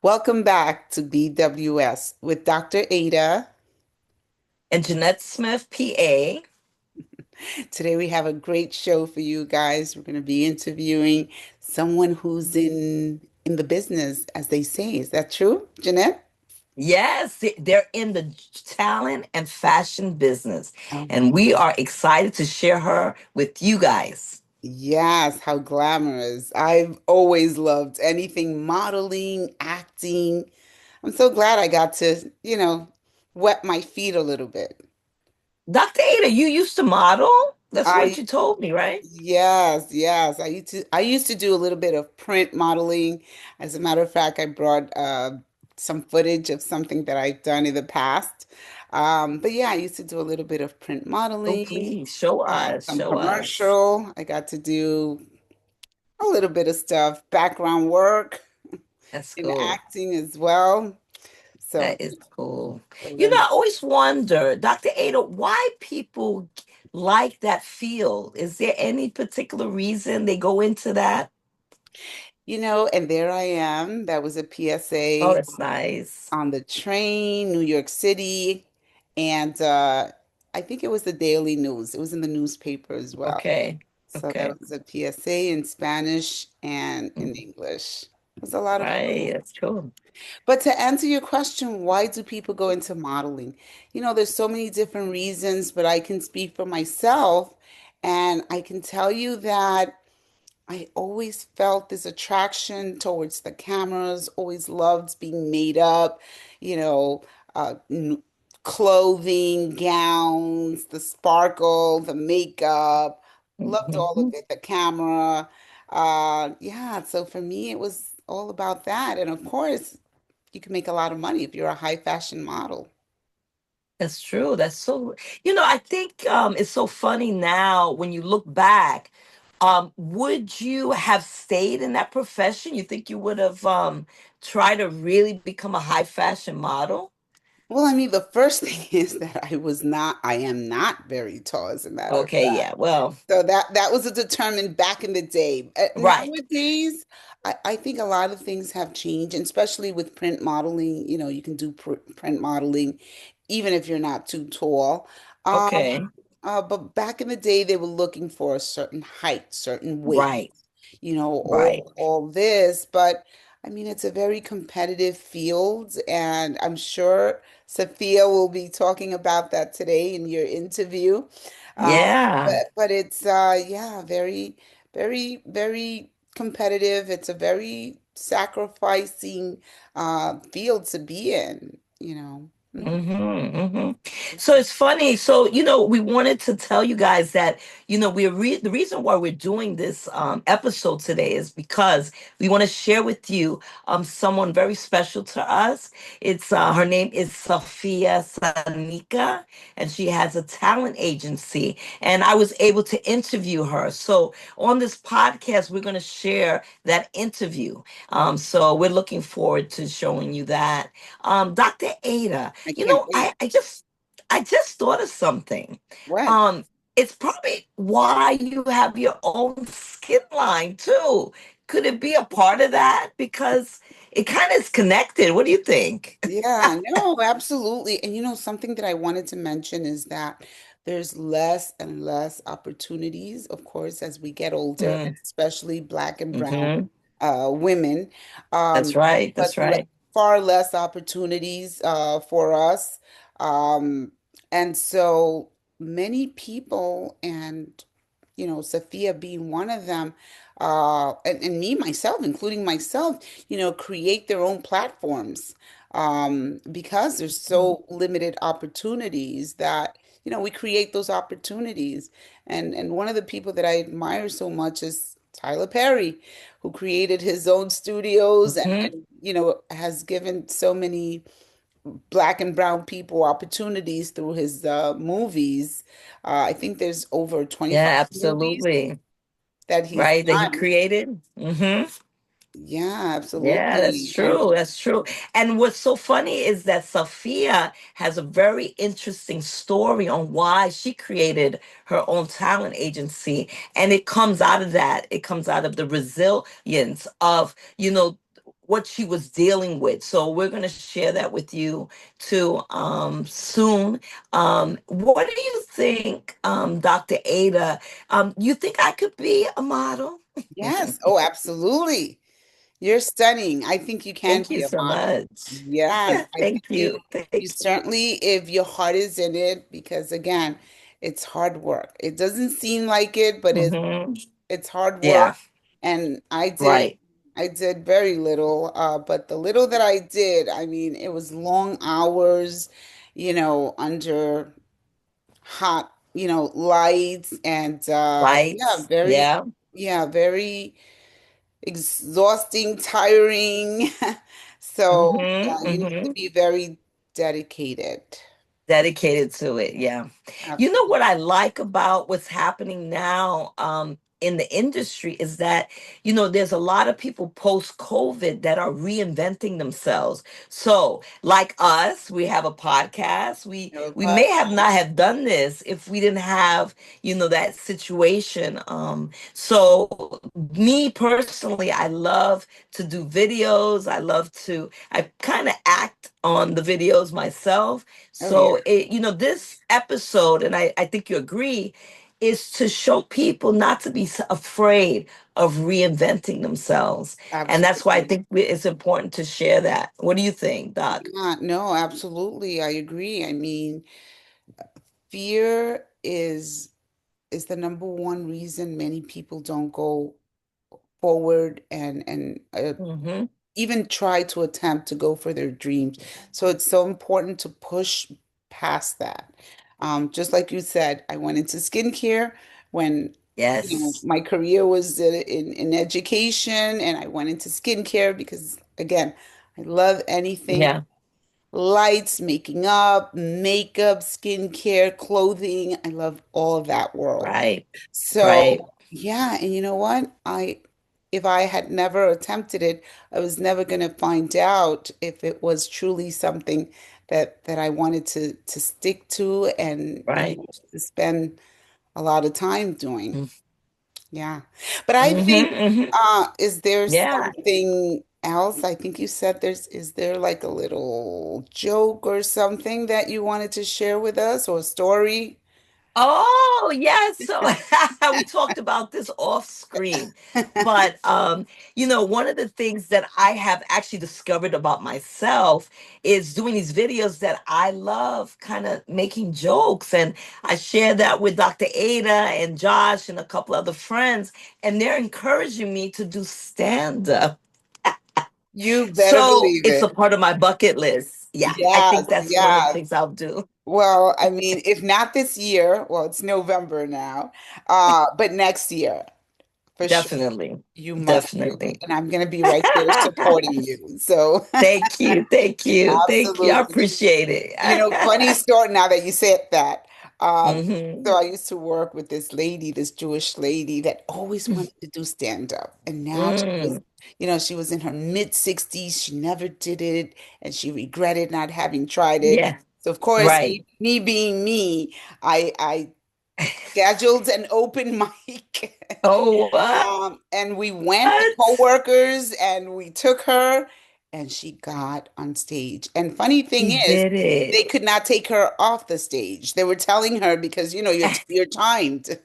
Welcome back to BWS with Dr. Ada. And Jeanette Smith, PA. Today we have a great show for you guys. We're going to be interviewing someone who's in the business, as they say. Is that true, Jeanette? Yes, they're in the talent and fashion business. Oh, And we are excited to share her with you guys. yes, how glamorous. I've always loved anything modeling, acting. I'm so glad I got to, wet my feet a little bit. Dr. Ada, you used to model? That's what I you told me, right? Yes, yes. I used to do a little bit of print modeling. As a matter of fact, I brought some footage of something that I've done in the past. But yeah, I used to do a little bit of print Oh, modeling, please show us, some show us. commercial. I got to do a little bit of stuff, background work That's in cool. acting as well. So, That is cool. so You know, then, I always wonder, Dr. Ada, why people like that field. Is there any particular reason they go into that? and there I am. That was a Oh, PSA that's nice. on the train, New York City, and I think it was the Daily News. It was in the newspaper as well. Okay. So Okay. that was a PSA in Spanish and in Mm. English. It was a lot of Right. fun. That's cool. But to answer your question, why do people go into modeling? There's so many different reasons, but I can speak for myself, and I can tell you that I always felt this attraction towards the cameras, always loved being made up, you know, uh, n- clothing, gowns, the sparkle, the makeup, loved all of Mhm. it, the camera. Yeah, so for me, it was all about that. And of course, you can make a lot of money if you're a high fashion model. That's true. That's so, I think it's so funny now when you look back. Would you have stayed in that profession? You think you would have tried to really become a high fashion model? Well, I mean, the first thing is that I am not very tall, as a matter of Okay, yeah. Well, So that was a determined back in the day. right. Nowadays, I think a lot of things have changed, and especially with print modeling. You can do print modeling even if you're not too tall. Um, Okay. but back in the day, they were looking for a certain height, certain weight, Right. Right. all this. But I mean, it's a very competitive field, and I'm sure Safyia will be talking about that today in your interview. Uh, Yeah. but it's yeah, very, very, very competitive. It's a very sacrificing field to be in. Mhm. Hmm. So it's funny. So, we wanted to tell you guys that, the reason why we're doing this episode today is because we want to share with you someone very special to us. It's her name is Safiya Sanyika, and she has a talent agency. And I was able to interview her. So on this podcast, we're going to share that interview. So we're looking forward to showing you that. Dr. Ada, I can't wait. I just thought of something. What? Um, it's probably why you have your own skin line too. Could it be a part of that? Because it kind of is connected. What do you think? Yeah, no, absolutely. And something that I wanted to mention is that there's less and less opportunities, of course, as we get older, Mm, especially Black and brown hmm. women. That's Um, right. but That's right. far less opportunities for us. Um, and so many people, and Safyia being one of them, and me myself, including myself, create their own platforms because there's so limited opportunities that we create those opportunities. And one of the people that I admire so much is Tyler Perry, who created his own studios and, Hmm. and has given so many Black and brown people opportunities through his movies. I think there's over 25 Yeah, movies absolutely. that he's Right. That he done. created. Hmm. Yeah, Yeah, that's absolutely. And true. That's true. And what's so funny is that Safia has a very interesting story on why she created her own talent agency. And it comes out of that. It comes out of the resilience of, what she was dealing with. So we're going to share that with you too soon. What do you think, Dr. Ada? You think I could be a model? Yes. Oh, absolutely. You're stunning. I think you can Thank be you a so model. much. Yes, I think Thank you. you Thank you. certainly, if your heart is in it, because again, it's hard work. It doesn't seem like it, but Hmm. it's hard work. Yeah, And right. I did very little, but the little that I did, I mean, it was long hours, under hot, lights and Lights. Yeah. yeah, very exhausting, tiring. So, Hmm. yeah, you need to Hmm. be very dedicated. Dedicated to it. Yeah. You know what I like about what's happening now in the industry is that, there's a lot of people post COVID that are reinventing themselves. So, like us, we have a podcast. We Have a we may have podcast. not have done this if we didn't have, that situation. So me personally, I love to do videos. I kind of act on the videos myself. Oh, yeah, So this episode, and I think you agree, is to show people not to be afraid of reinventing themselves. And that's why I absolutely. think it's important to share that. What do you think, Doc? Yeah, no, absolutely. I agree. I mean, fear is the number one reason many people don't go forward and Hmm. even try to attempt to go for their dreams. So it's so important to push past that. Just like you said, I went into skincare when, Yes. my career was in education, and I went into skincare because, again, I love anything Yeah. lights, making up, makeup, skincare, clothing. I love all of that world. Right. Right. So, yeah, and you know what? If I had never attempted it, I was never going to find out if it was truly something that I wanted to stick to and, Right. to spend a lot of time doing. Yeah. But I Hmm. think, Hmm. is there Yeah. something else? I think you said is there like a little joke or something that you wanted to share with us, or a story? Oh, yes. So we talked about this off screen. But one of the things that I have actually discovered about myself is doing these videos that I love kind of making jokes. And I share that with Dr. Ada and Josh and a couple other friends, and they're encouraging me to do stand-up. You better So believe it's a it. part of my bucket list. Yeah, I think Yes, that's one of the yes. things I'll do. Well, I mean, if not this year, well, it's November now, but next year, for sure, Definitely. you must do it. Definitely. And I'm going to be right there supporting you. So, Thank you. Thank you. Thank you. I absolutely. appreciate Funny it. story now that you said that. Um, Hmm. so I used to work with this lady, this Jewish lady that always wanted to do stand up. And now Mm. she was in her mid 60s. She never did it and she regretted not having tried it. Yeah. So of course, Right. me being me, I scheduled an open mic. Oh, what? And we went with coworkers and we took her and she got on stage. And funny thing She is, did it. they could not take her off the stage. They were telling her because you're timed.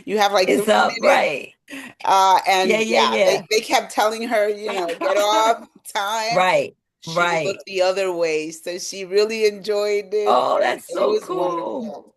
You have like It's 3 up. minutes. Right. Yeah, And yeah, yeah, yeah. they kept telling her, get off time. Right. She Right. looked the other way. So she really enjoyed it. Oh, that's It so was cool. wonderful.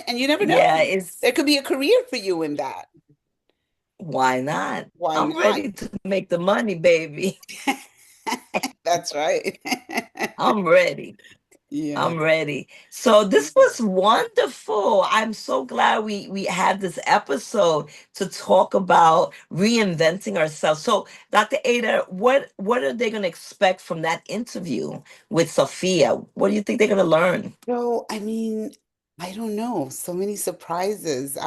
And you never Yeah, know. it's There could be a career for you in that. why not? Why I'm not? ready to make the money, baby. That's right. I'm ready. Yeah. I'm ready. So this was wonderful. I'm so glad we had this episode to talk about reinventing ourselves. So, Dr. Ada, what are they going to expect from that interview with Safyia? What do you think they're going to learn? So, I mean, I don't know. So many surprises.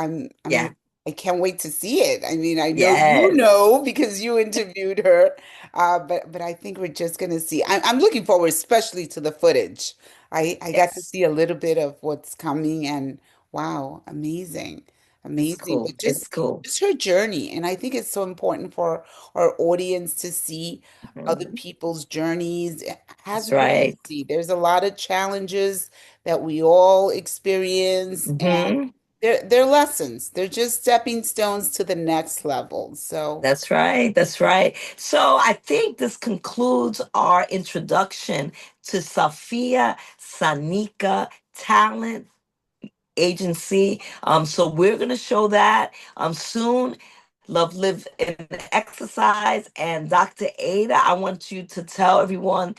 Yeah. I can't wait to see it. I mean, I know you Yes. know because you interviewed her. But I think we're just gonna see. I'm looking forward, especially to the footage. I got to Yes. see a little bit of what's coming, and wow, amazing, It's amazing. cool. But It's cool. just her journey. And I think it's so important for our audience to see other Mhm. people's journeys That's hasn't been right. easy. There's a lot of challenges that we all experience, and Hmm. they're lessons. They're just stepping stones to the next level. So That's right. That's right. So I think this concludes our introduction to Safiya Sanyika Talent Agency. So we're going to show that soon. Love, live, and exercise. And Dr. Ada, I want you to tell everyone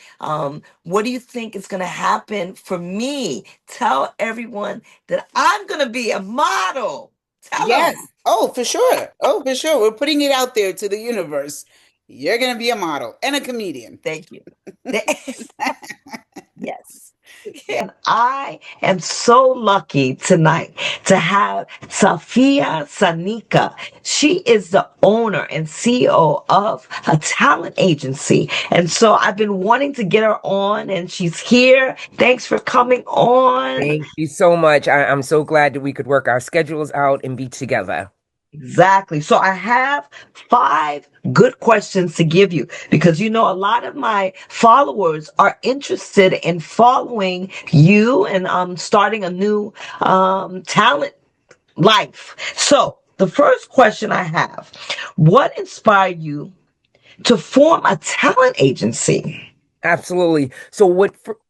what do you think is going to happen for me? Tell everyone that I'm going to be a model. Tell yes. them. Oh, for sure. Oh, for sure. We're putting it out there to the universe. You're going to be a model and a comedian. Thank you. Yes. And I am so lucky tonight to have Safiya Sanyika. She is the owner and CEO of a talent agency. And so I've been wanting to get her on, and she's here. Thanks for coming on. Thank you so much. I'm so glad that we could work our schedules out and be together. Exactly. So I have 5 good questions to give you because a lot of my followers are interested in following you and starting a new talent life. So the first question I have, what inspired you to form a talent agency? Absolutely. So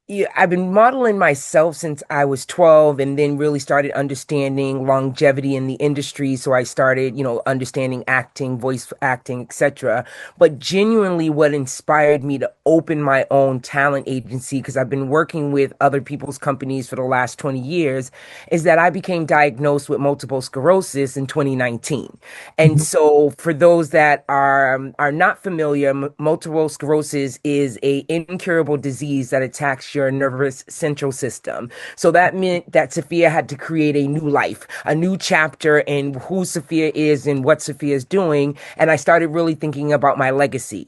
yeah, I've been modeling myself since I was 12 and then really started understanding longevity in the industry. So I started, understanding acting, voice acting, etc. But genuinely what inspired me to open my own talent agency, because I've been working with other people's companies for the last 20 years, is that I became diagnosed with multiple sclerosis in 2019. And so for those that are not familiar, multiple sclerosis is a incurable disease that attacks your nervous central system. So that meant that Safyia had to create a new life, a new chapter in who Safyia is and what Safyia is doing. And I started really thinking about my legacy.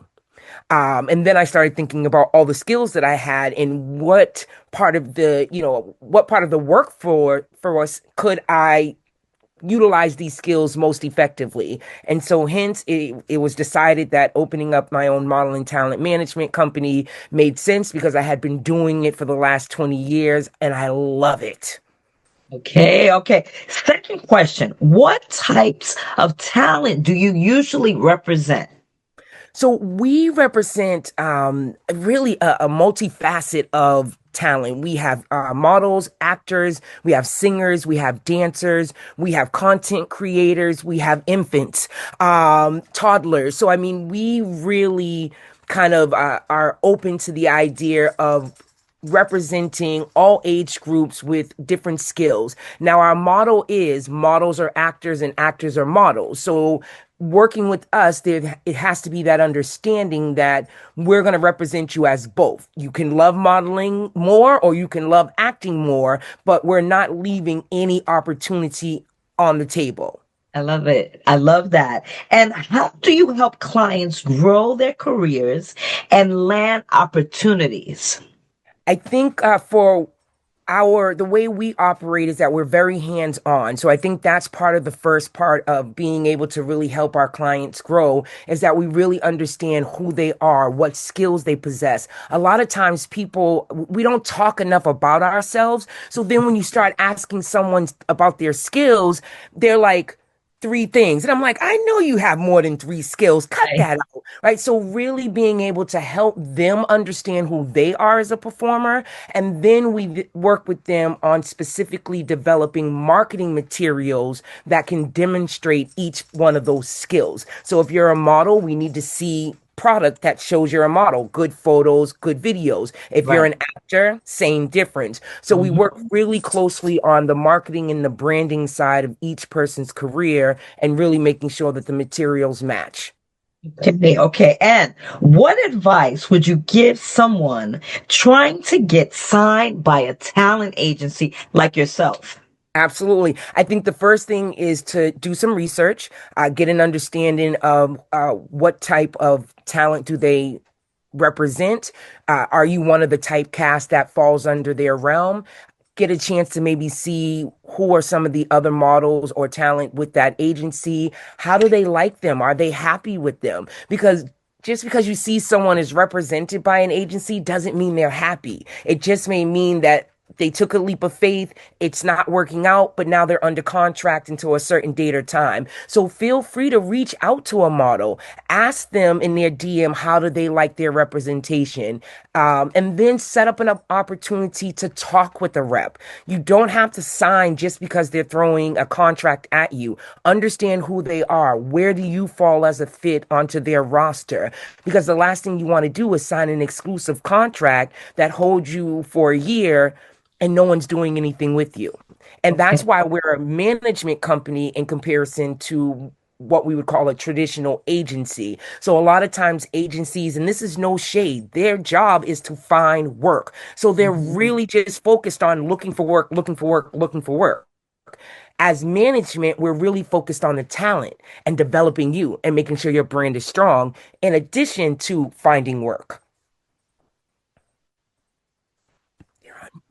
And then I started thinking about all the skills that I had and what part of the work for us could I utilize these skills most effectively. And so hence it was decided that opening up my own modeling talent management company made sense because I had been doing it for the last 20 years and I love it. Okay, okay. Second question, what types of talent do you usually represent? So we represent really a multifaceted of talent. We have models, actors, we have singers, we have dancers, we have content creators, we have infants, toddlers. So I mean, we really kind of are open to the idea of representing all age groups with different skills. Now, our motto is models are actors and actors are models. So, working with us, it has to be that understanding that we're going to represent you as both. You can love modeling more or you can love acting more, but we're not leaving any opportunity on the table. I love it. I love that. And how do you help clients grow their careers and land opportunities? I think for the way we operate is that we're very hands on. So I think that's part of the first part of being able to really help our clients grow is that we really understand who they are, what skills they possess. A lot of times we don't talk enough about ourselves. So then when you start asking someone about their skills, they're like, 3 things. And I'm like, I know you have more than 3 skills. Cut Right. that out. Right. So really being able to help them understand who they are as a performer. And then work with them on specifically developing marketing materials that can demonstrate each one of those skills. So if you're a model, we need to see product that shows you're a model, good photos, good videos. If you're Right. an actor, same difference. So we work Mhm. really closely on the marketing and the branding side of each person's career and really making sure that the materials match. Okay, okay. And what advice would you give someone trying to get signed by a talent agency like yourself? Absolutely. I think the first thing is to do some research, get an understanding of what type of talent do they represent. Are you one of the typecast that falls under their realm? get a chance to maybe see who are some of the other models or talent with that agency. How do they like them? Are they happy with them? Because just because you see someone is represented by an agency doesn't mean they're happy. It just may mean that they took a leap of faith, it's not working out, but now they're under contract until a certain date or time. So feel free to reach out to a model, ask them in their DM how do they like their representation, and then set up an opportunity to talk with the rep. You don't have to sign just because they're throwing a contract at you. Understand who they are. Where do you fall as a fit onto their roster? Because the last thing you want to do is sign an exclusive contract that holds you for a year and no one's doing anything with you. And Okay. that's why we're a management company in comparison to what we would call a traditional agency. So a lot of times agencies, and this is no shade, their job is to find work. So they're Mhm. really just focused on looking for work, looking for work, looking for work. As management, we're really focused on the talent and developing you and making sure your brand is strong in addition to finding work.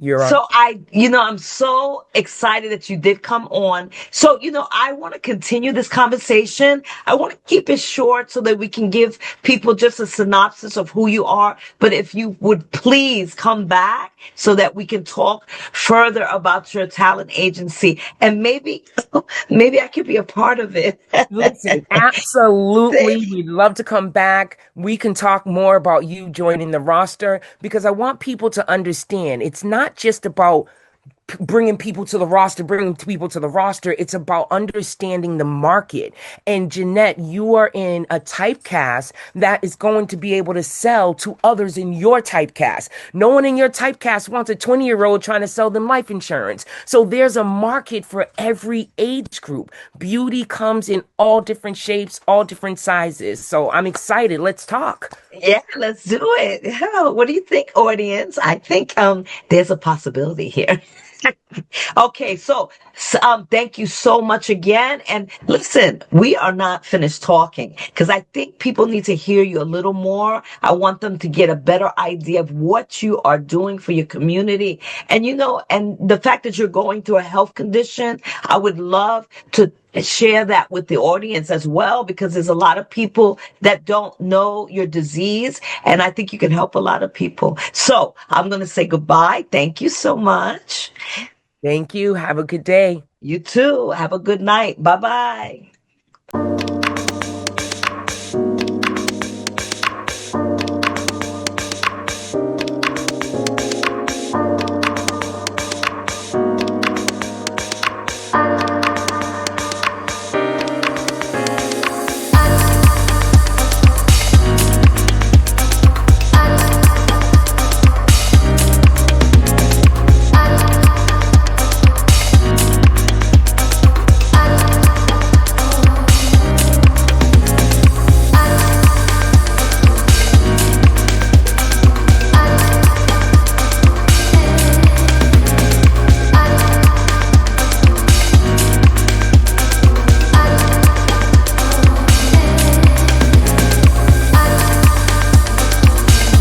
You're on. So I'm so excited that you did come on. So, I want to continue this conversation. I want to keep it short so that we can give people just a synopsis of who you are. But if you would please come back so that we can talk further about your talent agency and maybe I could be a part of it. Listen, absolutely. We'd love to come back. We can talk more about you joining the roster because I want people to understand it's not just about bringing people to the roster, bringing people to the roster. It's about understanding the market. And Jeanette, you are in a typecast that is going to be able to sell to others in your typecast. No one in your typecast wants a 20-year-old trying to sell them life insurance. So there's a market for every age group. Beauty comes in all different shapes, all different sizes. So I'm excited. Let's talk. Yeah, let's do it. Yeah, what do you think, audience? I think there's a possibility here. Okay, so thank you so much again. And listen, we are not finished talking because I think people need to hear you a little more. I want them to get a better idea of what you are doing for your community. And and the fact that you're going through a health condition, I would love to share that with the audience as well because there's a lot of people that don't know your disease and I think you can help a lot of people. So I'm going to say goodbye. Thank you so much. Thank you. Have a good day. You too. Have a good night. Bye bye.